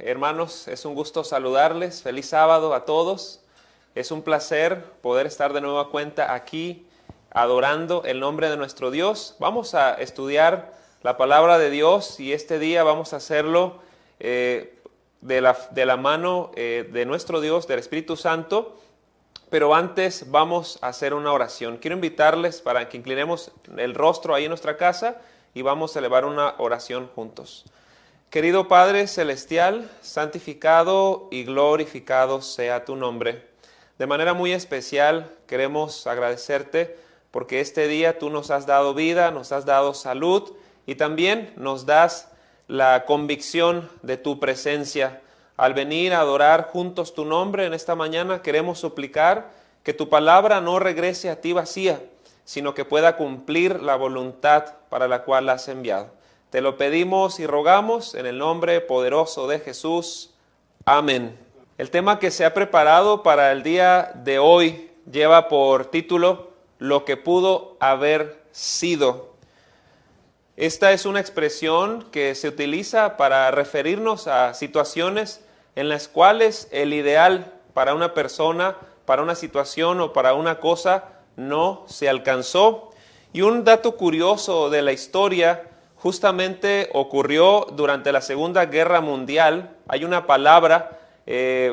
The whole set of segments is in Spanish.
hermanos, es un gusto saludarles. Feliz sábado a todos. Es un placer poder estar de nueva cuenta aquí adorando el nombre de nuestro Dios. Vamos a estudiar la palabra de Dios y este día vamos a hacerlo de la mano de nuestro Dios, del Espíritu Santo. Pero antes vamos a hacer una oración. Quiero invitarles para que inclinemos el rostro ahí en nuestra casa y vamos a elevar una oración juntos. Querido Padre Celestial, santificado y glorificado sea tu nombre. De manera muy especial queremos agradecerte porque este día tú nos has dado vida, nos has dado salud y también nos das la convicción de tu presencia. Al venir a adorar juntos tu nombre en esta mañana, queremos suplicar que tu palabra no regrese a ti vacía, sino que pueda cumplir la voluntad para la cual la has enviado. Te lo pedimos y rogamos en el nombre poderoso de Jesús. Amén. El tema que se ha preparado para el día de hoy lleva por título Lo que pudo haber sido. Esta es una expresión que se utiliza para referirnos a situaciones en las cuales el ideal para una persona, para una situación o para una cosa no se alcanzó. Y un dato curioso de la historia justamente ocurrió durante la Segunda Guerra Mundial. Hay una palabra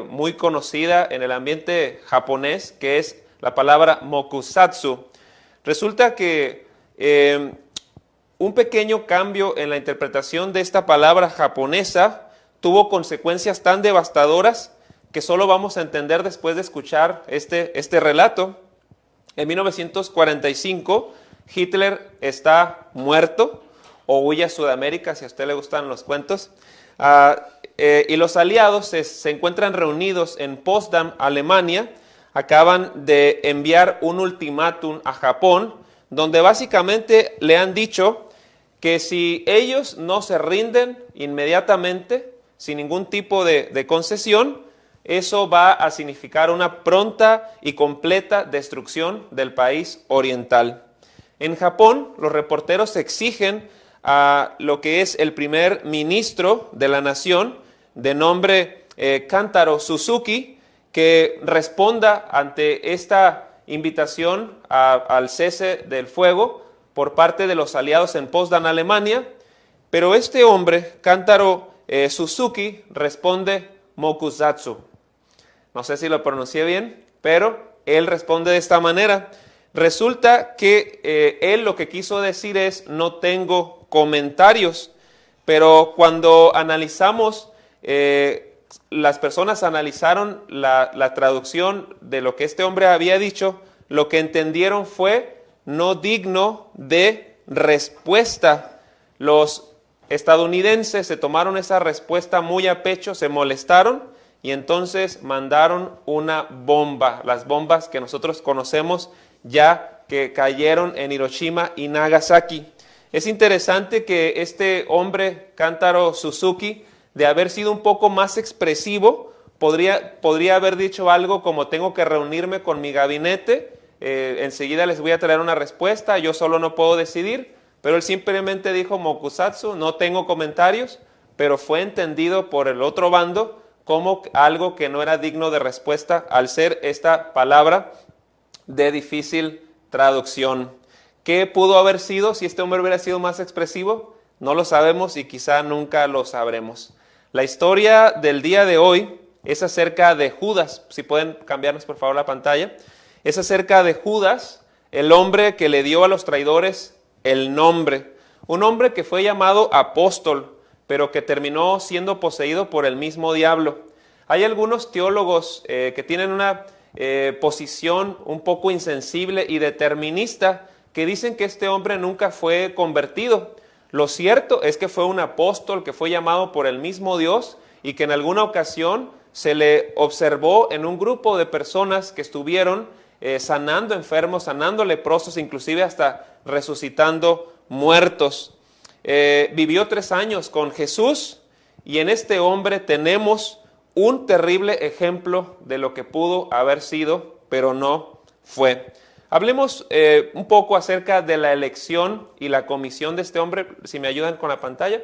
muy conocida en el ambiente japonés que es la palabra mokusatsu. Resulta que un pequeño cambio en la interpretación de esta palabra japonesa tuvo consecuencias tan devastadoras que solo vamos a entender después de escuchar este relato. En 1945, Hitler está muerto o huye a Sudamérica, si a usted le gustan los cuentos, y los aliados se encuentran reunidos en Potsdam, Alemania. Acaban de enviar un ultimátum a Japón, donde básicamente le han dicho que si ellos no se rinden inmediatamente, sin ningún tipo de concesión, eso va a significar una pronta y completa destrucción del país oriental. En Japón, los reporteros exigen a lo que es el primer ministro de la nación, de nombre Kantaro Suzuki, que responda ante esta invitación al cese del fuego por parte de los aliados en Potsdam, Alemania. Pero este hombre, Kantaro Suzuki, responde mokusatsu. No sé si lo pronuncié bien, pero él responde de esta manera. Resulta que él lo que quiso decir es no tengo comentarios, pero cuando analizamos, las personas analizaron la traducción de lo que este hombre había dicho, lo que entendieron fue no digno de respuesta. Los estadounidenses se tomaron esa respuesta muy a pecho, se molestaron y entonces mandaron una bomba, las bombas que nosotros conocemos ya que cayeron en Hiroshima y Nagasaki. Es interesante que este hombre, Kantaro Suzuki, de haber sido un poco más expresivo, podría haber dicho algo como tengo que reunirme con mi gabinete, enseguida les voy a traer una respuesta, yo solo no puedo decidir, pero él simplemente dijo mokusatsu, no tengo comentarios, pero fue entendido por el otro bando como algo que no era digno de respuesta al ser esta palabra de difícil traducción. ¿Qué pudo haber sido si este hombre hubiera sido más expresivo? No lo sabemos y quizá nunca lo sabremos. La historia del día de hoy es acerca de Judas. Si pueden cambiarnos por favor la pantalla. Es acerca de Judas, el hombre que le dio a los traidores el nombre. Un hombre que fue llamado apóstol, pero que terminó siendo poseído por el mismo diablo. Hay algunos teólogos que tienen una posición un poco insensible y determinista que dicen que este hombre nunca fue convertido. Lo cierto es que fue un apóstol que fue llamado por el mismo Dios y que en alguna ocasión se le observó en un grupo de personas que estuvieron sanando enfermos, sanando leprosos, inclusive hasta resucitando muertos. Vivió 3 años con Jesús y en este hombre tenemos un terrible ejemplo de lo que pudo haber sido, pero no fue. Hablemos un poco acerca de la elección y la comisión de este hombre, si me ayudan con la pantalla.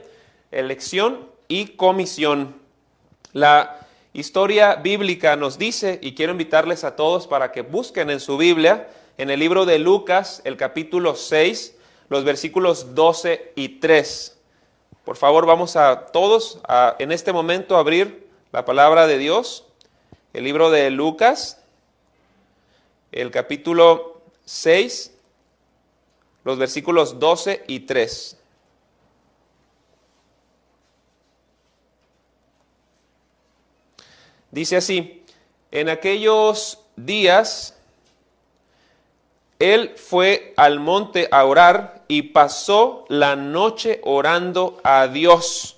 Elección y comisión. La historia bíblica nos dice, y quiero invitarles a todos para que busquen en su Biblia, en el libro de Lucas, el capítulo 6, los versículos 12 y 3. Por favor, vamos a todos en este momento a abrir la palabra de Dios, el libro de Lucas, el capítulo 6, los versículos 12 y 3. Dice así: en aquellos días él fue al monte a orar y pasó la noche orando a Dios.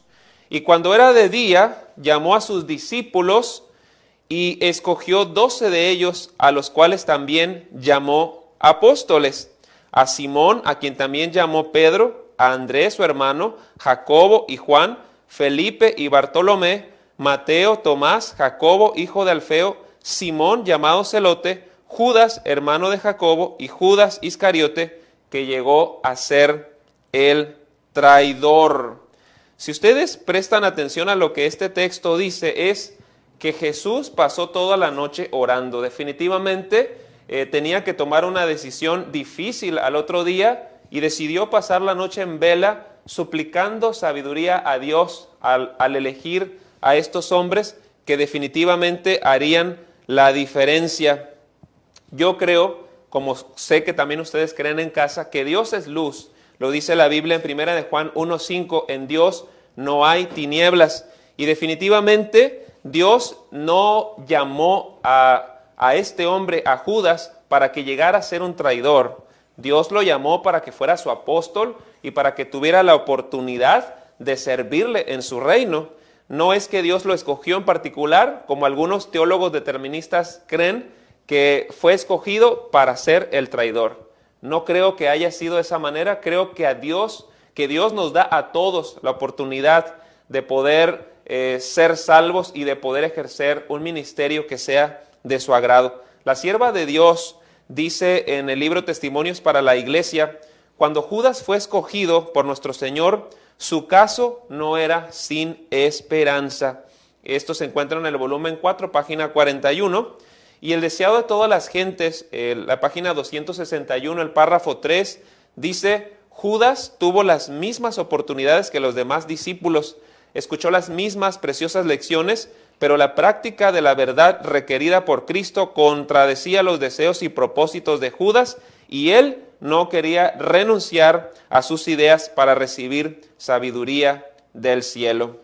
Y cuando era de día, llamó a sus discípulos y escogió 12 de ellos, a los cuales también llamó apóstoles: a Simón, a quien también llamó Pedro, a Andrés su hermano, Jacobo y Juan, Felipe y Bartolomé, Mateo, Tomás, Jacobo, hijo de Alfeo, Simón, llamado Celote, Judas, hermano de Jacobo, y Judas Iscariote, que llegó a ser el traidor. Si ustedes prestan atención a lo que este texto dice, es que Jesús pasó toda la noche orando. Definitivamente tenía que tomar una decisión difícil al otro día y decidió pasar la noche en vela, suplicando sabiduría a Dios al elegir a estos hombres que definitivamente harían la diferencia. Yo creo, como sé que también ustedes creen en casa, que Dios es luz. Lo dice la Biblia en 1 de Juan 1:5, en Dios no hay tinieblas. Y definitivamente Dios no llamó a este hombre, a Judas, para que llegara a ser un traidor. Dios lo llamó para que fuera su apóstol y para que tuviera la oportunidad de servirle en su reino. No es que Dios lo escogió en particular, como algunos teólogos deterministas creen, que fue escogido para ser el traidor. No creo que haya sido de esa manera. Creo que Dios nos da a todos la oportunidad de poder ser salvos y de poder ejercer un ministerio que sea de su agrado. La sierva de Dios dice en el libro Testimonios para la Iglesia: cuando Judas fue escogido por nuestro Señor, su caso no era sin esperanza. Esto se encuentra en el volumen 4, página 41. Y el deseado de todas las gentes, la página 261, el párrafo 3, dice: Judas tuvo las mismas oportunidades que los demás discípulos, escuchó las mismas preciosas lecciones, pero la práctica de la verdad requerida por Cristo contradecía los deseos y propósitos de Judas, y él no quería renunciar a sus ideas para recibir sabiduría del cielo.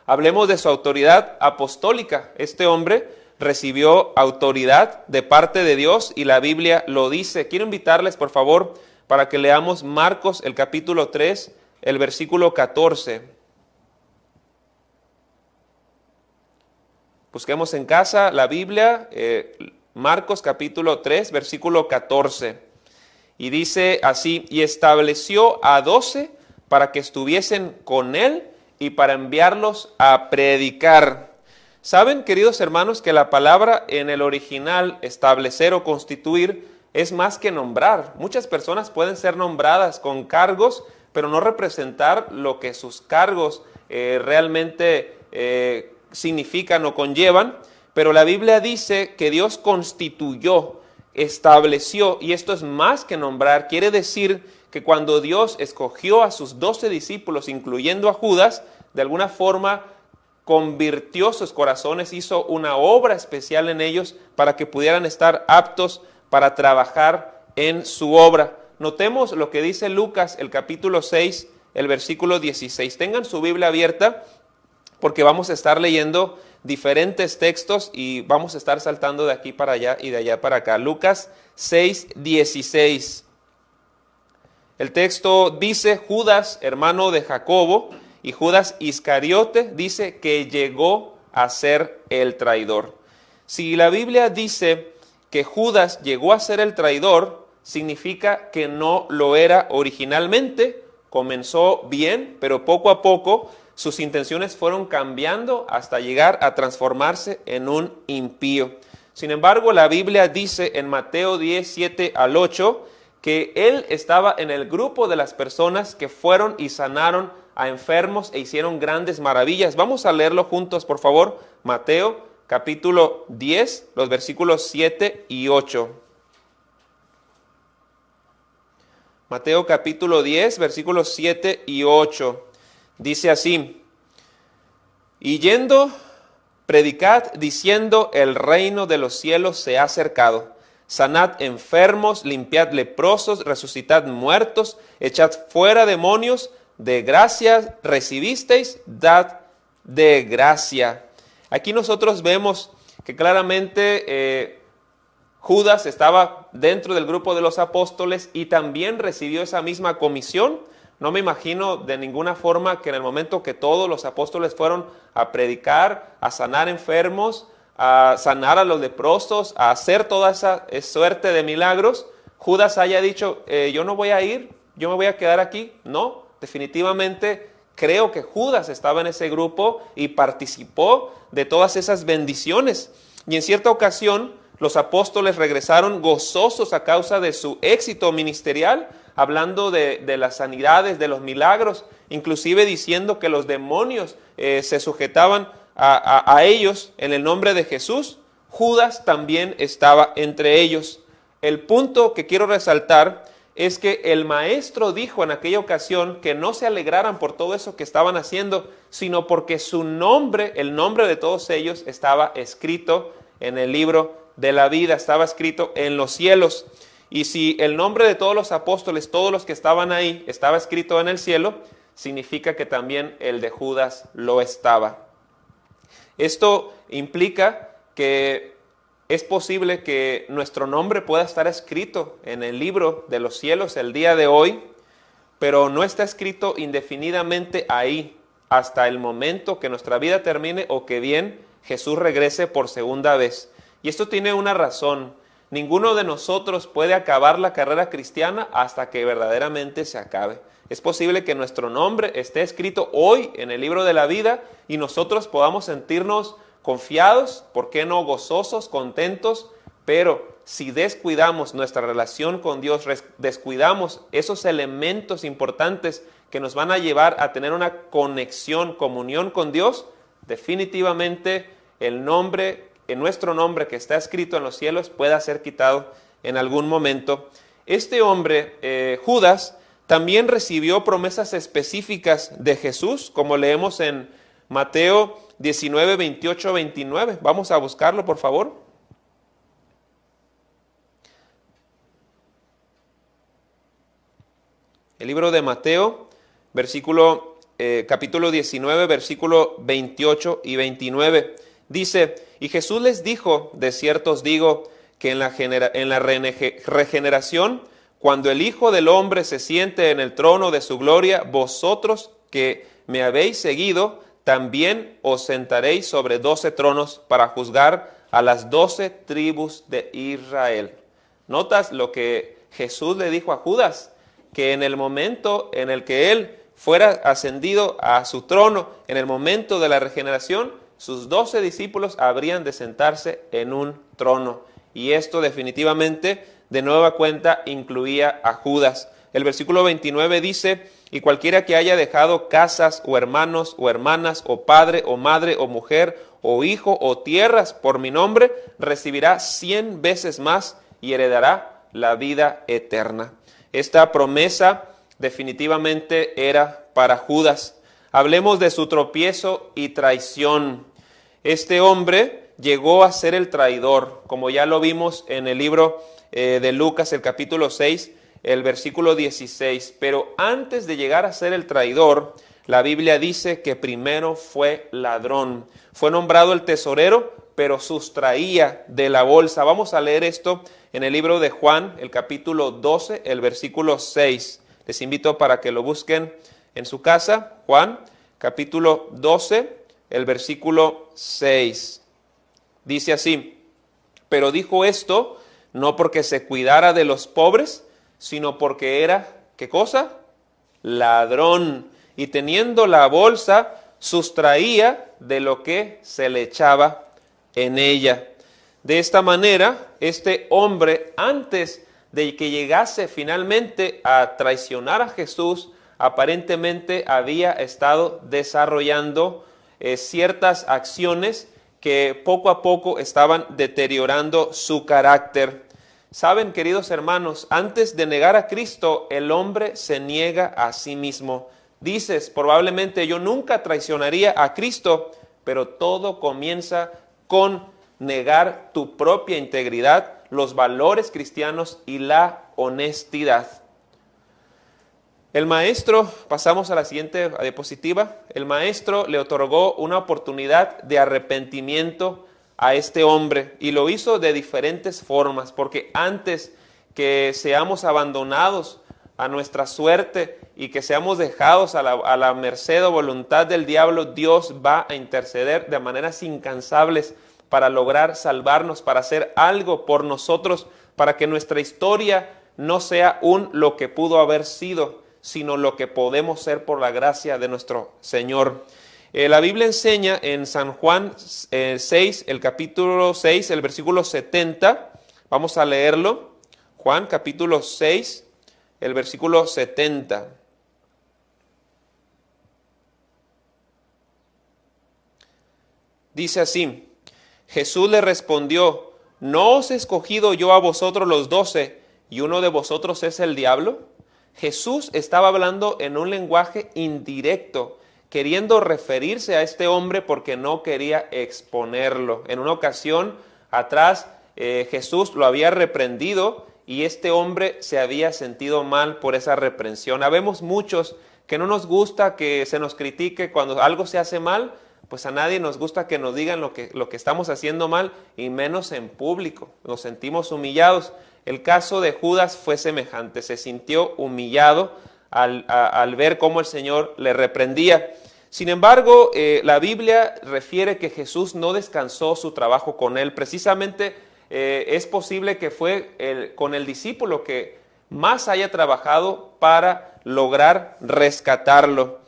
Hablemos de su autoridad apostólica. Este hombre recibió autoridad de parte de Dios y la Biblia lo dice. Quiero invitarles, por favor, para que leamos Marcos, el capítulo 3, el versículo 14. Busquemos en casa la Biblia, Marcos capítulo 3, versículo 14. Y dice así: y estableció a 12 para que estuviesen con él y para enviarlos a predicar. ¿Saben, queridos hermanos, que la palabra en el original, establecer o constituir, es más que nombrar? Muchas personas pueden ser nombradas con cargos, pero no representar lo que sus cargos realmente significan o conllevan. Pero la Biblia dice que Dios constituyó, estableció, y esto es más que nombrar. Quiere decir que cuando Dios escogió a sus 12 discípulos, incluyendo a Judas, de alguna forma convirtió sus corazones, hizo una obra especial en ellos para que pudieran estar aptos para trabajar en su obra. Notemos lo que dice Lucas, el capítulo 6, el versículo 16. Tengan su Biblia abierta porque vamos a estar leyendo diferentes textos y vamos a estar saltando de aquí para allá y de allá para acá. Lucas 6, 16. El texto dice: Judas, hermano de Jacobo, y Judas Iscariote, dice que llegó a ser el traidor. Si la Biblia dice que Judas llegó a ser el traidor, significa que no lo era originalmente. Comenzó bien, pero poco a poco sus intenciones fueron cambiando hasta llegar a transformarse en un impío. Sin embargo, la Biblia dice en Mateo 10, 7 al 8, que él estaba en el grupo de las personas que fueron y sanaron a enfermos e hicieron grandes maravillas. Vamos a leerlo juntos, por favor. Mateo capítulo 10, los versículos 7 y 8. Mateo capítulo 10, versículos 7 y 8. Dice así: y yendo, predicad diciendo, el reino de los cielos se ha acercado. Sanad enfermos, limpiad leprosos, resucitad muertos, echad fuera demonios, de gracia recibisteis, dad de gracia. Aquí nosotros vemos que claramente Judas estaba dentro del grupo de los apóstoles y también recibió esa misma comisión. No me imagino de ninguna forma que en el momento que todos los apóstoles fueron a predicar, a sanar enfermos, a sanar a los leprosos, a hacer toda esa suerte de milagros, Judas haya dicho, yo no voy a ir, yo me voy a quedar aquí. No, definitivamente creo que Judas estaba en ese grupo y participó de todas esas bendiciones. Y en cierta ocasión los apóstoles regresaron gozosos a causa de su éxito ministerial, hablando de las sanidades, de los milagros, inclusive diciendo que los demonios se sujetaban a ellos en el nombre de Jesús. Judas también estaba entre ellos. El punto que quiero resaltar es que el maestro dijo en aquella ocasión que no se alegraran por todo eso que estaban haciendo, sino porque su nombre, el nombre de todos ellos, estaba escrito en el libro de la vida, estaba escrito en los cielos. Y si el nombre de todos los apóstoles, todos los que estaban ahí, estaba escrito en el cielo, significa que también el de Judas lo estaba. Esto implica que es posible que nuestro nombre pueda estar escrito en el libro de los cielos el día de hoy, pero no está escrito indefinidamente ahí hasta el momento que nuestra vida termine o que bien Jesús regrese por segunda vez. Y esto tiene una razón. Ninguno de nosotros puede acabar la carrera cristiana hasta que verdaderamente se acabe. Es posible que nuestro nombre esté escrito hoy en el libro de la vida y nosotros podamos sentirnos confiados, ¿por qué no gozosos, contentos? Pero si descuidamos nuestra relación con Dios, descuidamos esos elementos importantes que nos van a llevar a tener una conexión, comunión con Dios, definitivamente nuestro nombre que está escrito en los cielos pueda ser quitado en algún momento. Este hombre, Judas, también recibió promesas específicas de Jesús, como leemos en Mateo 19, 28, 29. Vamos a buscarlo, por favor. El libro de Mateo, capítulo 19, versículo 28 y 29. Dice, y Jesús les dijo, de cierto os digo, que en la regeneración, cuando el Hijo del Hombre se siente en el trono de su gloria, vosotros que me habéis seguido, también os sentaréis sobre 12 tronos para juzgar a las 12 tribus de Israel. ¿Notas lo que Jesús le dijo a Judas? Que en el momento en el que él fuera ascendido a su trono, en el momento de la regeneración, sus 12 discípulos habrían de sentarse en un trono. Y esto definitivamente, de nueva cuenta, incluía a Judas. El versículo 29 dice, y cualquiera que haya dejado casas, o hermanos, o hermanas, o padre, o madre, o mujer, o hijo, o tierras, por mi nombre, recibirá 100 veces más y heredará la vida eterna. Esta promesa definitivamente era para Judas. Hablemos de su tropiezo y traición. Este hombre llegó a ser el traidor, como ya lo vimos en el libro de Lucas, el capítulo 6, el versículo 16. Pero antes de llegar a ser el traidor, la Biblia dice que primero fue ladrón. Fue nombrado el tesorero, pero sustraía de la bolsa. Vamos a leer esto en el libro de Juan, el capítulo 12, el versículo 6. Les invito para que lo busquen en su casa. Juan, capítulo 12, el versículo 6. Dice así, pero dijo esto no porque se cuidara de los pobres, sino porque era, ¿qué cosa? Ladrón. Y teniendo la bolsa, sustraía de lo que se le echaba en ella. De esta manera, este hombre, antes de que llegase finalmente a traicionar a Jesús, aparentemente había estado desarrollando ciertas acciones que poco a poco estaban deteriorando su carácter. Saben, queridos hermanos, antes de negar a Cristo, el hombre se niega a sí mismo. Dices, probablemente yo nunca traicionaría a Cristo, pero todo comienza con negar tu propia integridad, los valores cristianos y la honestidad. El maestro, pasamos a la siguiente diapositiva, el maestro le otorgó una oportunidad de arrepentimiento a este hombre y lo hizo de diferentes formas, porque antes que seamos abandonados a nuestra suerte y que seamos dejados a la merced o voluntad del diablo, Dios va a interceder de maneras incansables para lograr salvarnos, para hacer algo por nosotros, para que nuestra historia no sea lo que pudo haber sido, sino lo que podemos ser por la gracia de nuestro Señor. La Biblia enseña en San Juan 6, el capítulo 6, el versículo 70. Vamos a leerlo. Juan capítulo 6, el versículo 70. Dice así: Jesús le respondió: ¿no os he escogido yo a vosotros los 12, y uno de vosotros es el diablo? Jesús estaba hablando en un lenguaje indirecto, queriendo referirse a este hombre porque no quería exponerlo. En una ocasión atrás, Jesús lo había reprendido y este hombre se había sentido mal por esa reprensión. Habemos muchos que no nos gusta que se nos critique cuando algo se hace mal, pues a nadie nos gusta que nos digan lo que estamos haciendo mal, y menos en público. Nos sentimos humillados. El caso de Judas fue semejante, se sintió humillado al ver cómo el Señor le reprendía. Sin embargo, la Biblia refiere que Jesús no descansó su trabajo con él. Precisamente es posible que fue con el discípulo que más haya trabajado para lograr rescatarlo.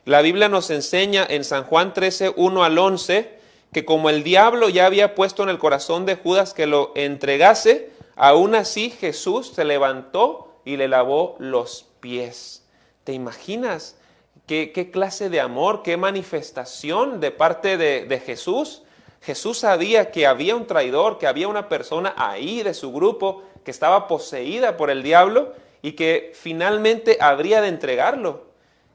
La Biblia nos enseña en San Juan 13, 1 al 11, que como el diablo ya había puesto en el corazón de Judas que lo entregase, aún así Jesús se levantó y le lavó los pies. ¿Te imaginas qué clase de amor, qué manifestación de parte de Jesús? Jesús sabía que había un traidor, que había una persona ahí de su grupo que estaba poseída por el diablo y que finalmente habría de entregarlo.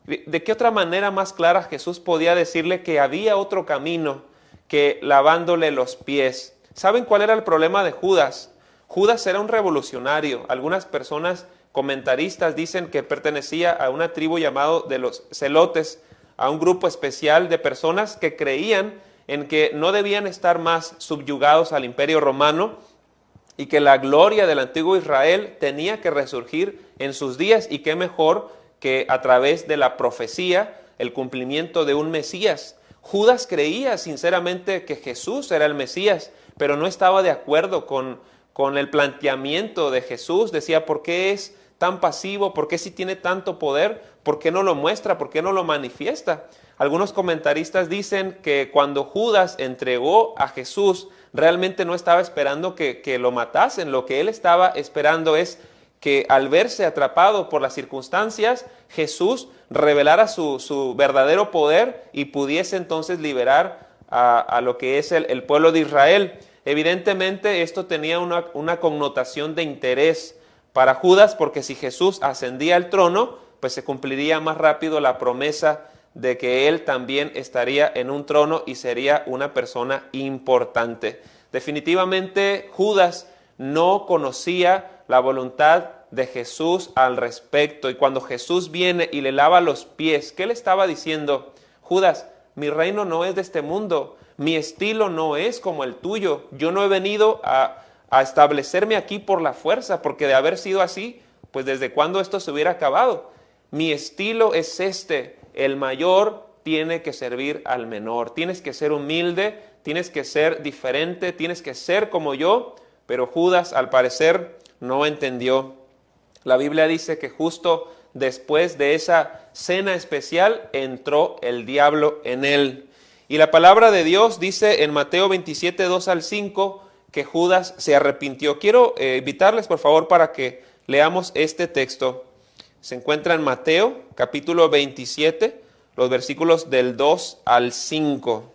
¿De qué otra manera más clara Jesús podía decirle que había otro camino que lavándole los pies? ¿Saben cuál era el problema de Judas? Judas era un revolucionario. Algunas personas comentaristas dicen que pertenecía a una tribu llamada de los celotes, a un grupo especial de personas que creían en que no debían estar más subyugados al imperio romano y que la gloria del antiguo Israel tenía que resurgir en sus días, y qué mejor que a través de la profecía, el cumplimiento de un Mesías. Judas creía sinceramente que Jesús era el Mesías, pero no estaba de acuerdo con el planteamiento de Jesús. Decía, ¿por qué es tan pasivo? ¿Por qué si tiene tanto poder? ¿Por qué no lo muestra? ¿Por qué no lo manifiesta? Algunos comentaristas dicen que cuando Judas entregó a Jesús, realmente no estaba esperando que lo matasen. Lo que él estaba esperando es que al verse atrapado por las circunstancias, Jesús revelara su verdadero poder y pudiese entonces liberar a lo que es el pueblo de Israel. Evidentemente esto tenía una connotación de interés para Judas, porque si Jesús ascendía al trono, pues se cumpliría más rápido la promesa de que él también estaría en un trono y sería una persona importante. Definitivamente Judas no conocía la voluntad de Jesús al respecto, y cuando Jesús viene y le lava los pies, ¿qué le estaba diciendo? Judas, mi reino no es de este mundo, mi estilo no es como el tuyo, yo no he venido a establecerme aquí por la fuerza, porque de haber sido así, pues desde cuándo esto se hubiera acabado. Mi estilo es este: el mayor tiene que servir al menor, tienes que ser humilde, tienes que ser diferente, tienes que ser como yo. Pero Judas, al parecer, no entendió. La Biblia dice que justo después de esa cena especial entró el diablo en él. Y la palabra de Dios dice en Mateo 27, 2 al 5, que Judas se arrepintió. Quiero invitarles por favor para que leamos este texto. Se encuentra en Mateo, capítulo 27, los versículos del 2 al 5.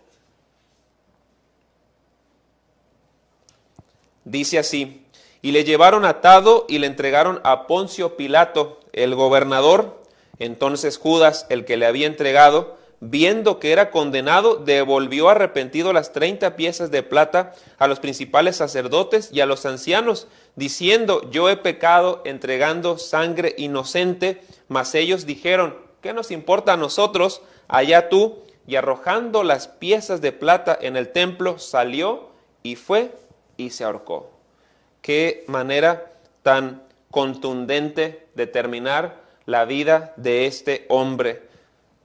Dice así: y le llevaron atado y le entregaron a Poncio Pilato, el gobernador. Entonces Judas, el que le había entregado, viendo que era condenado, devolvió arrepentido las 30 piezas de plata a los principales sacerdotes y a los ancianos, diciendo: yo he pecado entregando sangre inocente. Mas ellos dijeron: ¿qué nos importa a nosotros? Allá tú. Y arrojando las piezas de plata en el templo, salió y fue y se ahorcó. Qué manera tan contundente de terminar la vida de este hombre.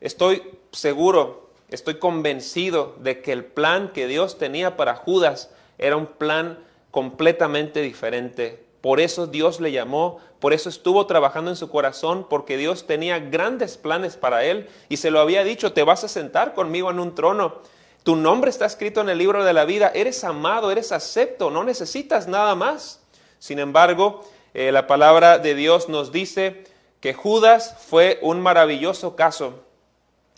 Estoy seguro, estoy convencido de que el plan que Dios tenía para Judas era un plan completamente diferente. Por eso Dios le llamó, por eso estuvo trabajando en su corazón, porque Dios tenía grandes planes para él y se lo había dicho: te vas a sentar conmigo en un trono. Tu nombre está escrito en el libro de la vida, eres amado, eres acepto, no necesitas nada más. Sin embargo, la palabra de Dios nos dice que Judas fue un maravilloso caso,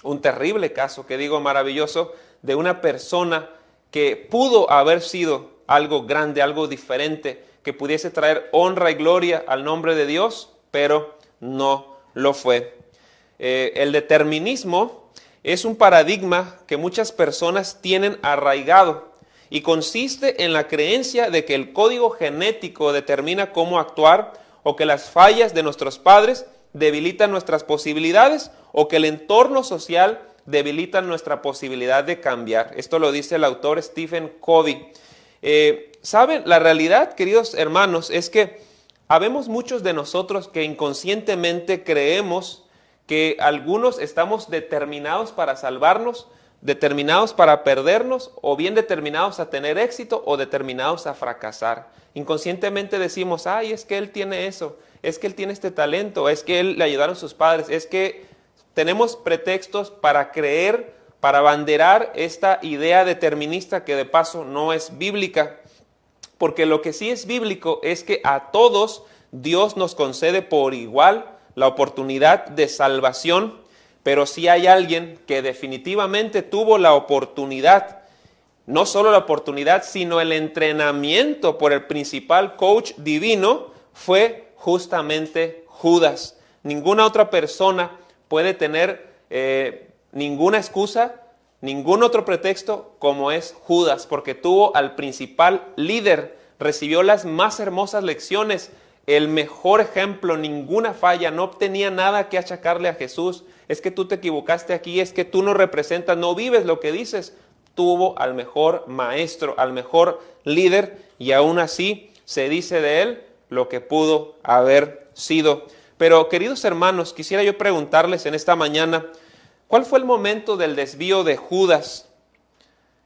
un terrible caso, que digo maravilloso, de una persona que pudo haber sido algo grande, algo diferente, que pudiese traer honra y gloria al nombre de Dios, pero no lo fue. El determinismo es un paradigma que muchas personas tienen arraigado y consiste en la creencia de que el código genético determina cómo actuar, o que las fallas de nuestros padres debilitan nuestras posibilidades, o que el entorno social debilita nuestra posibilidad de cambiar. Esto lo dice el autor Stephen Covey. ¿Saben? La realidad, queridos hermanos, es que habemos muchos de nosotros que inconscientemente creemos que algunos estamos determinados para salvarnos, determinados para perdernos, o bien determinados a tener éxito o determinados a fracasar. Inconscientemente decimos: ay, es que él tiene eso, es que él tiene este talento, es que él le ayudaron sus padres, es que tenemos pretextos para creer, para abanderar esta idea determinista que de paso no es bíblica. Porque lo que sí es bíblico es que a todos Dios nos concede por igual la oportunidad de salvación, pero sí hay alguien que definitivamente tuvo la oportunidad, no solo la oportunidad, sino el entrenamiento por el principal coach divino, fue justamente Judas. Ninguna otra persona puede tener ninguna excusa, ningún otro pretexto como es Judas, porque tuvo al principal líder, recibió las más hermosas lecciones, el mejor ejemplo, ninguna falla, no tenía nada que achacarle a Jesús. Es que tú te equivocaste aquí, es que tú no representas, no vives lo que dices. Tuvo al mejor maestro, al mejor líder, y aún así se dice de él lo que pudo haber sido. Pero, queridos hermanos, quisiera yo preguntarles en esta mañana: ¿cuál fue el momento del desvío de Judas?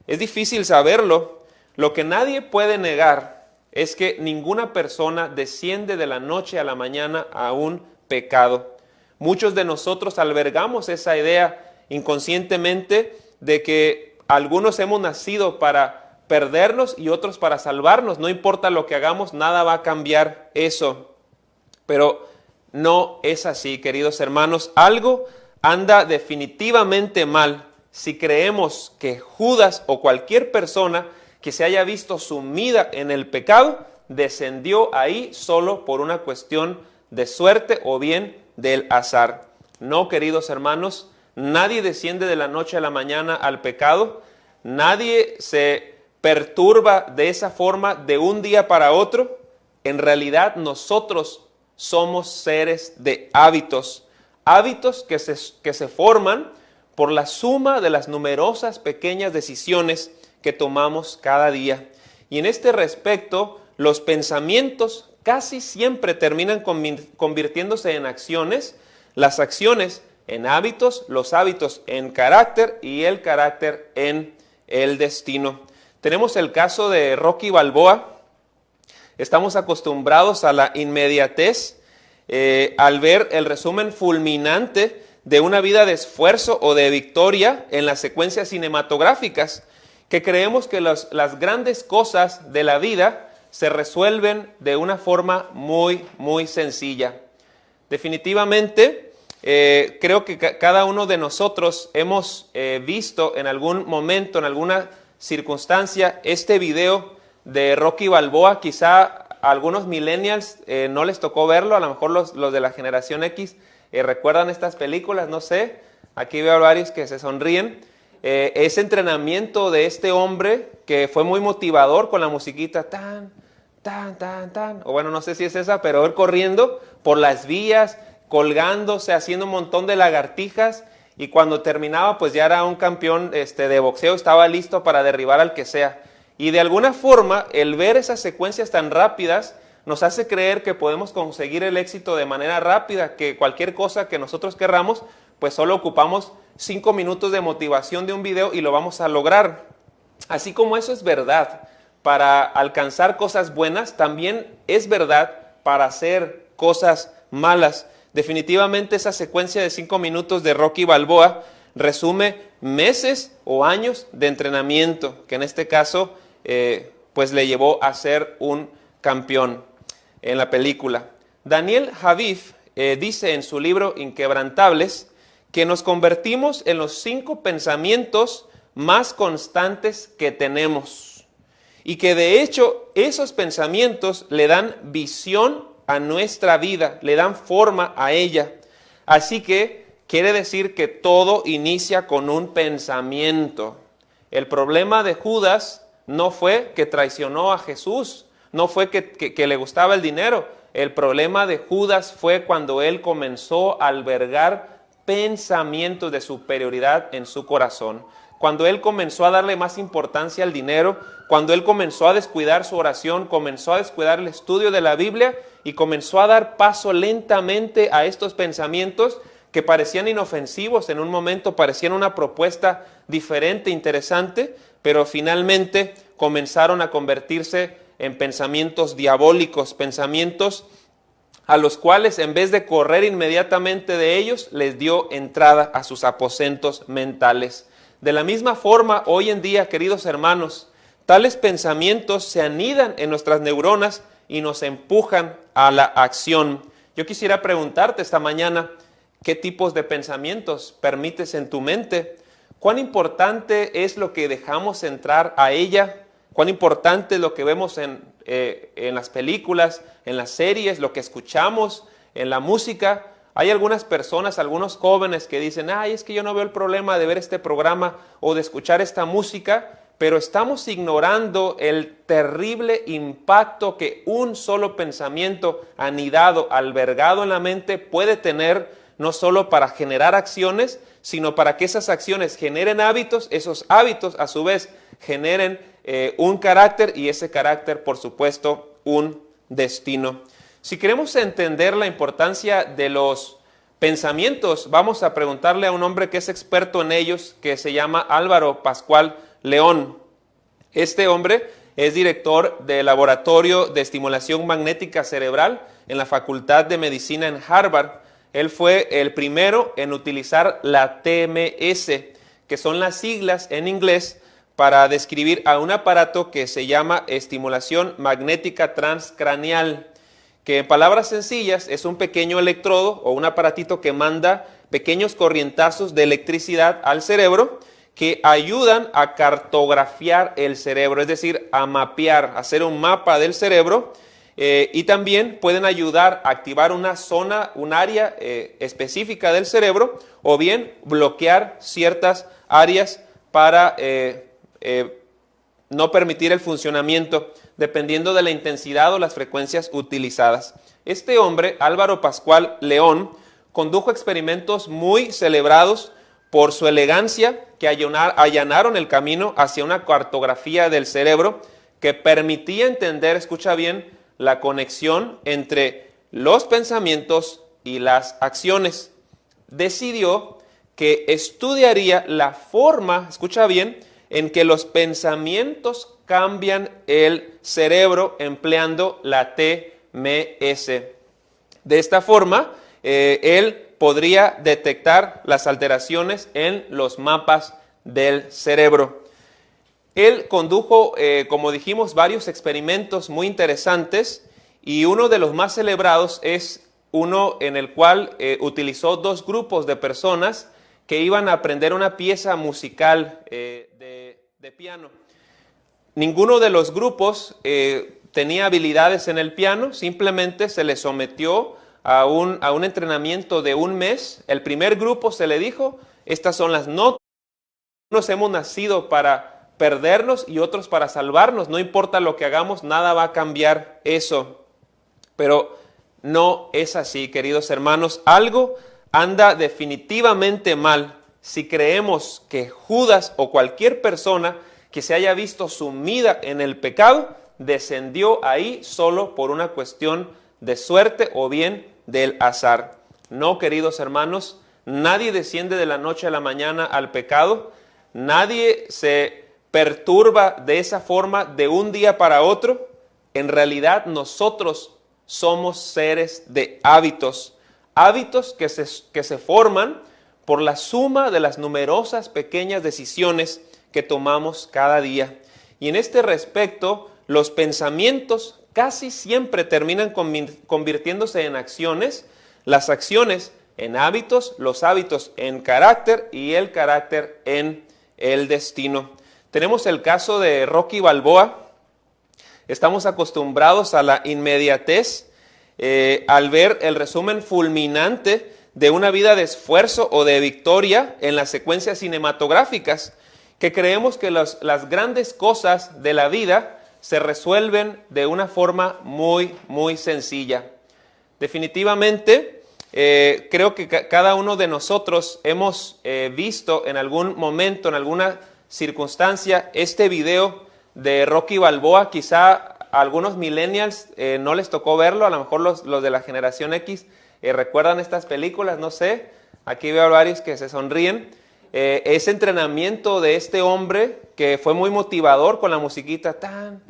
Es difícil saberlo. Lo que nadie puede negar es que ninguna persona desciende de la noche a la mañana a un pecado. Muchos de nosotros albergamos esa idea inconscientemente de que algunos hemos nacido para perdernos y otros para salvarnos. No importa lo que hagamos, nada va a cambiar eso. Pero no es así, queridos hermanos. Algo anda definitivamente mal si creemos que Judas o cualquier persona que se haya visto sumida en el pecado descendió ahí solo por una cuestión de suerte o bien del azar. No, queridos hermanos, nadie desciende de la noche a la mañana al pecado, nadie se perturba de esa forma de un día para otro. En realidad nosotros somos seres de hábitos, hábitos que se forman por la suma de las numerosas pequeñas decisiones que tomamos cada día. Y en este respecto, los pensamientos casi siempre terminan convirtiéndose en acciones, las acciones en hábitos, los hábitos en carácter y el carácter en el destino. Tenemos el caso de Rocky Balboa. Estamos acostumbrados a la inmediatez al ver el resumen fulminante de una vida de esfuerzo o de victoria en las secuencias cinematográficas, que creemos que las grandes cosas de la vida se resuelven de una forma muy, muy sencilla. Definitivamente, creo que cada uno de nosotros hemos visto en algún momento, en alguna circunstancia, este video de Rocky Balboa. Quizá a algunos millennials no les tocó verlo, a lo mejor los de la generación X recuerdan estas películas, no sé. Aquí veo a varios que se sonríen. Ese entrenamiento de este hombre que fue muy motivador con la musiquita tan, tan, tan, tan, o bueno, no sé si es esa, pero él corriendo por las vías, colgándose, haciendo un montón de lagartijas, y cuando terminaba pues ya era un campeón de boxeo, estaba listo para derribar al que sea. Y de alguna forma el ver esas secuencias tan rápidas nos hace creer que podemos conseguir el éxito de manera rápida, que cualquier cosa que nosotros querramos, pues solo ocupamos 5 minutos de motivación de un video y lo vamos a lograr. Así como eso es verdad para alcanzar cosas buenas, también es verdad para hacer cosas malas. Definitivamente esa secuencia de 5 minutos de Rocky Balboa resume meses o años de entrenamiento, que en este caso pues le llevó a ser un campeón en la película. Daniel Javif dice en su libro Inquebrantables que nos convertimos en los 5 pensamientos más constantes que tenemos, y que de hecho esos pensamientos le dan visión a nuestra vida, le dan forma a ella. Así que quiere decir que todo inicia con un pensamiento. El problema de Judas no fue que traicionó a Jesús, no fue que le gustaba el dinero. El problema de Judas fue cuando él comenzó a albergar pensamientos de superioridad en su corazón. Cuando él comenzó a darle más importancia al dinero, cuando él comenzó a descuidar su oración, comenzó a descuidar el estudio de la Biblia y comenzó a dar paso lentamente a estos pensamientos que parecían inofensivos, en un momento parecían una propuesta diferente, interesante, pero finalmente comenzaron a convertirse en pensamientos diabólicos, pensamientos a los cuales en vez de correr inmediatamente de ellos, les dio entrada a sus aposentos mentales. De la misma forma, hoy en día, queridos hermanos, tales pensamientos se anidan en nuestras neuronas y nos empujan a la acción. Yo quisiera preguntarte esta mañana, ¿qué tipos de pensamientos permites en tu mente? ¿Cuán importante es lo que dejamos entrar a ella? ¿Cuán importante es lo que vemos en las películas, en las series, lo que escuchamos, en la música? Hay algunas personas, algunos jóvenes que dicen, ay, es que yo no veo el problema de ver este programa o de escuchar esta música, pero estamos ignorando el terrible impacto que un solo pensamiento anidado, albergado en la mente puede tener, no solo para generar acciones, sino para que esas acciones generen hábitos, esos hábitos a su vez generen un carácter, y ese carácter, por supuesto, un destino. Si queremos entender la importancia de los pensamientos, vamos a preguntarle a un hombre que es experto en ellos, que se llama Álvaro Pascual León. Este hombre es director del Laboratorio de Estimulación Magnética Cerebral en la Facultad de Medicina en Harvard. Él fue el primero en utilizar la TMS, que son las siglas en inglés para describir a un aparato que se llama estimulación magnética transcraneal, que en palabras sencillas es un pequeño electrodo o un aparatito que manda pequeños corrientazos de electricidad al cerebro que ayudan a cartografiar el cerebro, es decir, a mapear, a hacer un mapa del cerebro, y también pueden ayudar a activar una zona, un área específica del cerebro, o bien bloquear ciertas áreas para no permitir el funcionamiento, dependiendo de la intensidad o las frecuencias utilizadas. Este hombre, Álvaro Pascual León, condujo experimentos muy celebrados por su elegancia, que allanaron el camino hacia una cartografía del cerebro que permitía entender, escucha bien, la conexión entre los pensamientos y las acciones. Decidió que estudiaría la forma, escucha bien, en que los pensamientos cambian el cerebro empleando la TMS. De esta forma, él podría detectar las alteraciones en los mapas del cerebro. Él condujo, como dijimos, varios experimentos muy interesantes, y uno de los más celebrados es uno en el cual utilizó dos grupos de personas que iban a aprender una pieza musical de piano. Ninguno de los grupos tenía habilidades en el piano, simplemente se les sometió a un entrenamiento de un mes. El primer grupo se le dijo, estas son las notas, unos hemos nacido para perdernos y otros para salvarnos, no importa lo que hagamos, nada va a cambiar eso. Pero no es así, queridos hermanos, algo anda definitivamente mal si creemos que Judas o cualquier persona que se haya visto sumida en el pecado descendió ahí solo por una cuestión de suerte o bien del azar. No, queridos hermanos, nadie desciende de la noche a la mañana al pecado, nadie se perturba de esa forma de un día para otro. En realidad nosotros somos seres de hábitos, hábitos que se forman por la suma de las numerosas pequeñas decisiones que tomamos cada día. Y en este respecto, los pensamientos casi siempre terminan convirtiéndose en acciones, las acciones en hábitos, los hábitos en carácter y el carácter en el destino. Tenemos el caso de Rocky Balboa. Estamos acostumbrados a la inmediatez al ver el resumen fulminante de una vida de esfuerzo o de victoria en las secuencias cinematográficas, que creemos que las grandes cosas de la vida se resuelven de una forma muy, muy sencilla. Definitivamente, creo que cada uno de nosotros hemos visto en algún momento, en alguna circunstancia, este video de Rocky Balboa. Quizá a algunos millennials no les tocó verlo, a lo mejor los de la generación X recuerdan estas películas, no sé, aquí veo a varios que se sonríen. Ese entrenamiento de este hombre que fue muy motivador con la musiquita tan,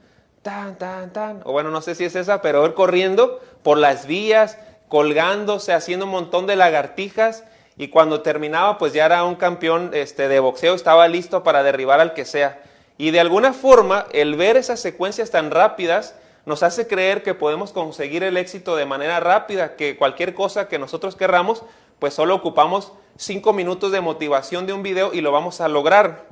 tan, tan, tan, o bueno, no sé si es esa, pero él corriendo por las vías, colgándose, haciendo un montón de lagartijas, y cuando terminaba pues ya era un campeón de boxeo, estaba listo para derribar al que sea. Y de alguna forma el ver esas secuencias tan rápidas nos hace creer que podemos conseguir el éxito de manera rápida, que cualquier cosa que nosotros querramos, pues solo ocupamos 5 minutos de motivación de un video y lo vamos a lograr.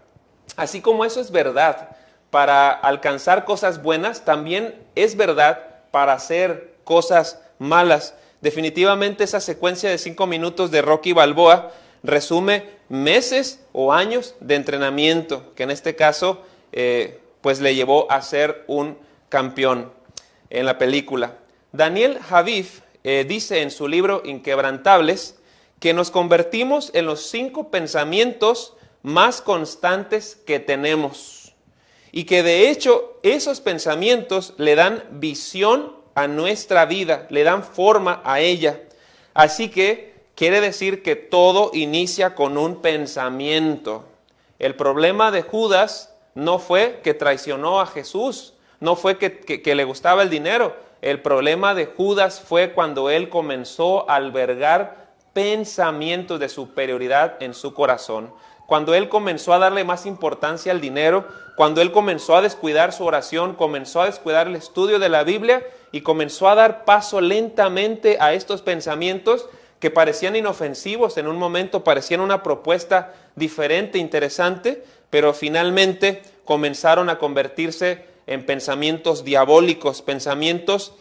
Así como eso es verdad para alcanzar cosas buenas, también es verdad para hacer cosas malas. Definitivamente esa secuencia de 5 minutos de Rocky Balboa resume meses o años de entrenamiento, que en este caso pues le llevó a ser un campeón en la película. Daniel Javif dice en su libro Inquebrantables que nos convertimos en los 5 pensamientos más constantes que tenemos, y que de hecho esos pensamientos le dan visión a nuestra vida, le dan forma a ella. Así que quiere decir que todo inicia con un pensamiento. El problema de Judas no fue que traicionó a Jesús, no fue que le gustaba el dinero. El problema de Judas fue cuando él comenzó a albergar pensamientos de superioridad en su corazón. Cuando él comenzó a darle más importancia al dinero, cuando él comenzó a descuidar su oración, comenzó a descuidar el estudio de la Biblia y comenzó a dar paso lentamente a estos pensamientos que parecían inofensivos, en un momento parecían una propuesta diferente, interesante, pero finalmente comenzaron a convertirse en pensamientos diabólicos, pensamientos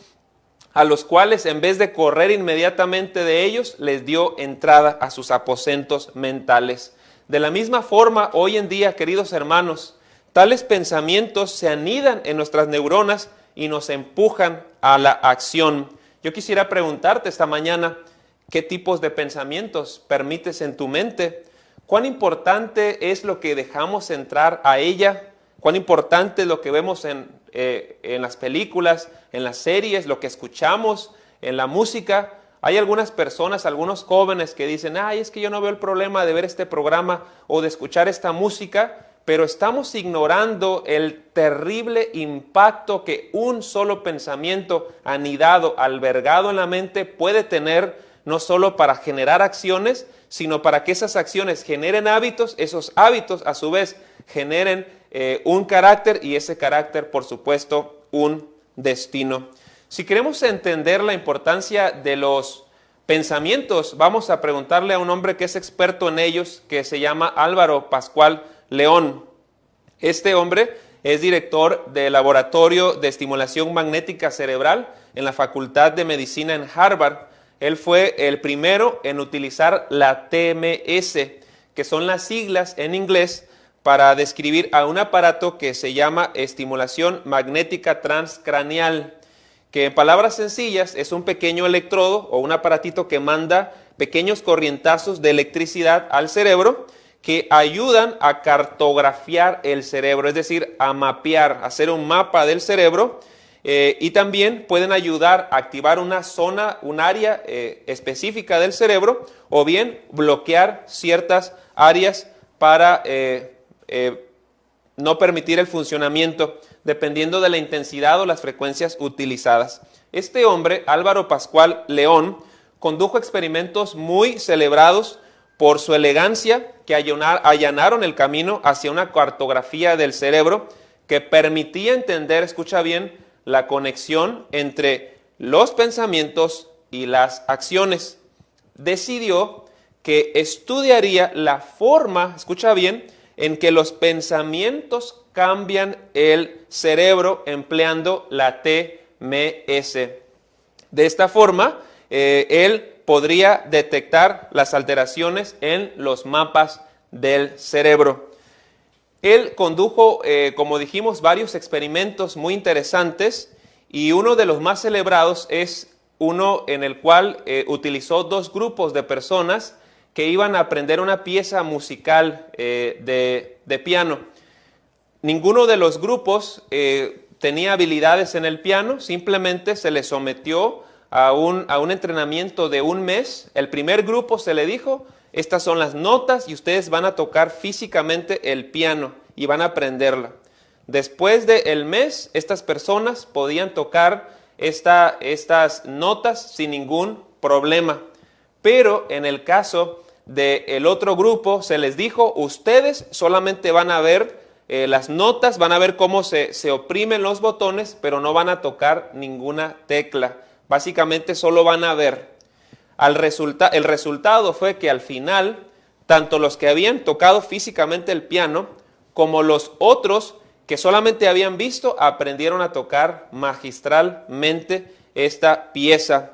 a los cuales en vez de correr inmediatamente de ellos, les dio entrada a sus aposentos mentales. De la misma forma, hoy en día, queridos hermanos, tales pensamientos se anidan en nuestras neuronas y nos empujan a la acción. Yo quisiera preguntarte esta mañana, ¿qué tipos de pensamientos permites en tu mente? ¿Cuán importante es lo que dejamos entrar a ella? ¿Cuán importante es lo que vemos en las películas, en las series, lo que escuchamos, en la música? Hay algunas personas, algunos jóvenes que dicen, ay, es que yo no veo el problema de ver este programa o de escuchar esta música, pero estamos ignorando el terrible impacto que un solo pensamiento anidado, albergado en la mente puede tener, no solo para generar acciones, sino para que esas acciones generen hábitos, esos hábitos a su vez generen un carácter y ese carácter, por supuesto, un destino. Si queremos entender la importancia de los pensamientos, vamos a preguntarle a un hombre que es experto en ellos, que se llama Álvaro Pascual León. Este hombre es director del Laboratorio de Estimulación Magnética Cerebral en la Facultad de Medicina en Harvard. Él fue el primero en utilizar la TMS, que son las siglas en inglés para describir a un aparato que se llama estimulación magnética transcraneal, que en palabras sencillas es un pequeño electrodo o un aparatito que manda pequeños corrientazos de electricidad al cerebro que ayudan a cartografiar el cerebro, es decir, a mapear, a hacer un mapa del cerebro, y también pueden ayudar a activar una zona, un área específica del cerebro, o bien bloquear ciertas áreas para no permitir el funcionamiento, dependiendo de la intensidad o las frecuencias utilizadas. Este hombre, Álvaro Pascual León, condujo experimentos muy celebrados por su elegancia, que allanaron el camino hacia una cartografía del cerebro que permitía entender, escucha bien, la conexión entre los pensamientos y las acciones. Decidió que estudiaría la forma, escucha bien, en que los pensamientos cambian el cerebro empleando la TMS. De esta forma, él podría detectar las alteraciones en los mapas del cerebro. Él condujo, como dijimos, varios experimentos muy interesantes, y uno de los más celebrados es uno en el cual utilizó dos grupos de personas que iban a aprender una pieza musical de piano. Ninguno de los grupos tenía habilidades en el piano, simplemente se les sometió a un entrenamiento de un mes. El primer grupo se le dijo: estas son las notas y ustedes van a tocar físicamente el piano y van a aprenderla. Después del mes, estas personas podían tocar estas notas sin ningún problema. Pero en el caso del otro grupo se les dijo: ustedes solamente van a ver las notas, van a ver cómo se oprimen los botones, pero no van a tocar ninguna tecla. Básicamente solo van a ver. El resultado fue que al final, tanto los que habían tocado físicamente el piano como los otros que solamente habían visto, aprendieron a tocar magistralmente esta pieza.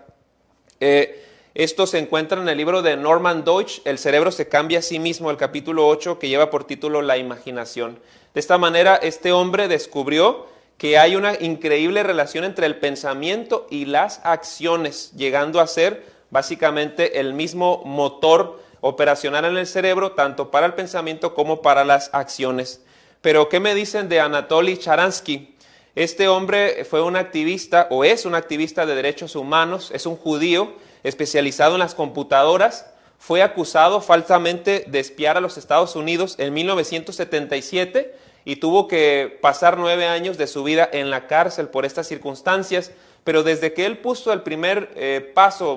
Esto se encuentra en el libro de Norman Deutsch, El cerebro se cambia a sí mismo, el capítulo 8, que lleva por título La imaginación. De esta manera, este hombre descubrió que hay una increíble relación entre el pensamiento y las acciones, llegando a ser básicamente el mismo motor operacional en el cerebro, tanto para el pensamiento como para las acciones. Pero, ¿qué me dicen de Anatoly Sharansky? Este hombre fue un activista, o es un activista de derechos humanos, es un judío especializado en las computadoras. Fue acusado falsamente de espiar a los Estados Unidos en 1977 y tuvo que pasar 9 años de su vida en la cárcel por estas circunstancias. Pero desde que él puso el primer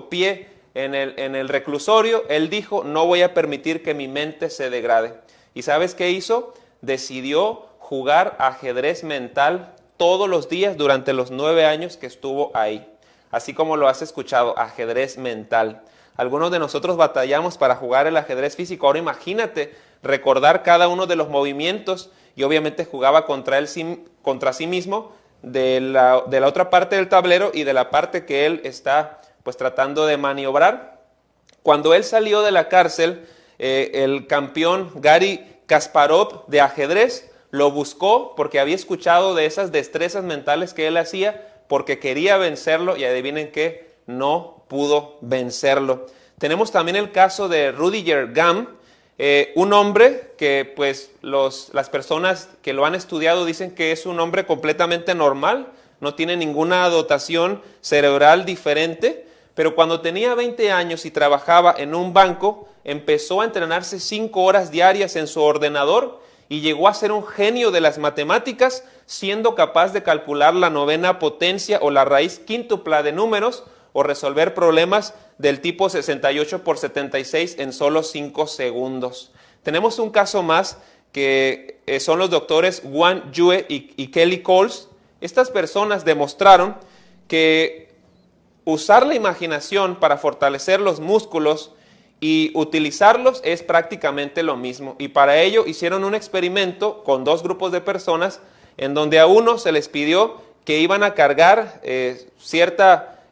pie en el reclusorio, él dijo: no voy a permitir que mi mente se degrade. ¿Y sabes qué hizo? Decidió jugar ajedrez mental todos los días durante los 9 años que estuvo ahí. Así como lo has escuchado, ajedrez mental. Algunos de nosotros batallamos para jugar el ajedrez físico. Ahora imagínate recordar cada uno de los movimientos, y obviamente jugaba contra sí mismo, de la otra parte del tablero y de la parte que él está pues tratando de maniobrar. Cuando él salió de la cárcel, el campeón Garry Kasparov de ajedrez lo buscó porque había escuchado de esas destrezas mentales que él hacía, porque quería vencerlo, y adivinen qué, no pudo vencerlo. Tenemos también el caso de Rudiger Gamm, un hombre que pues las personas que lo han estudiado dicen que es un hombre completamente normal, no tiene ninguna dotación cerebral diferente, pero cuando tenía 20 años y trabajaba en un banco, empezó a entrenarse 5 horas diarias en su ordenador y llegó a ser un genio de las matemáticas, siendo capaz de calcular la 9ª potencia o la raíz quíntupla de números, o resolver problemas del tipo 68 por 76 en solo 5 segundos. Tenemos un caso más que son los doctores Wang Yue y Kelly Coles. Estas personas demostraron que usar la imaginación para fortalecer los músculos y utilizarlos es prácticamente lo mismo. Y para ello hicieron un experimento con 2 grupos de personas en donde a uno se les pidió que iban a cargar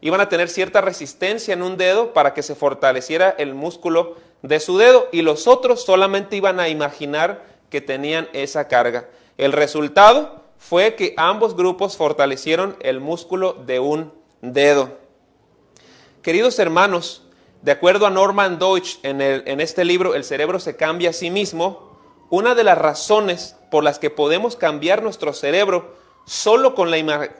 iban a tener cierta resistencia en un dedo para que se fortaleciera el músculo de su dedo, y los otros solamente iban a imaginar que tenían esa carga. El resultado fue que ambos grupos fortalecieron el músculo de un dedo. Queridos hermanos, de acuerdo a Norman Deutsch en este libro, El cerebro se cambia a sí mismo, una de las razones por las que podemos cambiar nuestro cerebro solo con la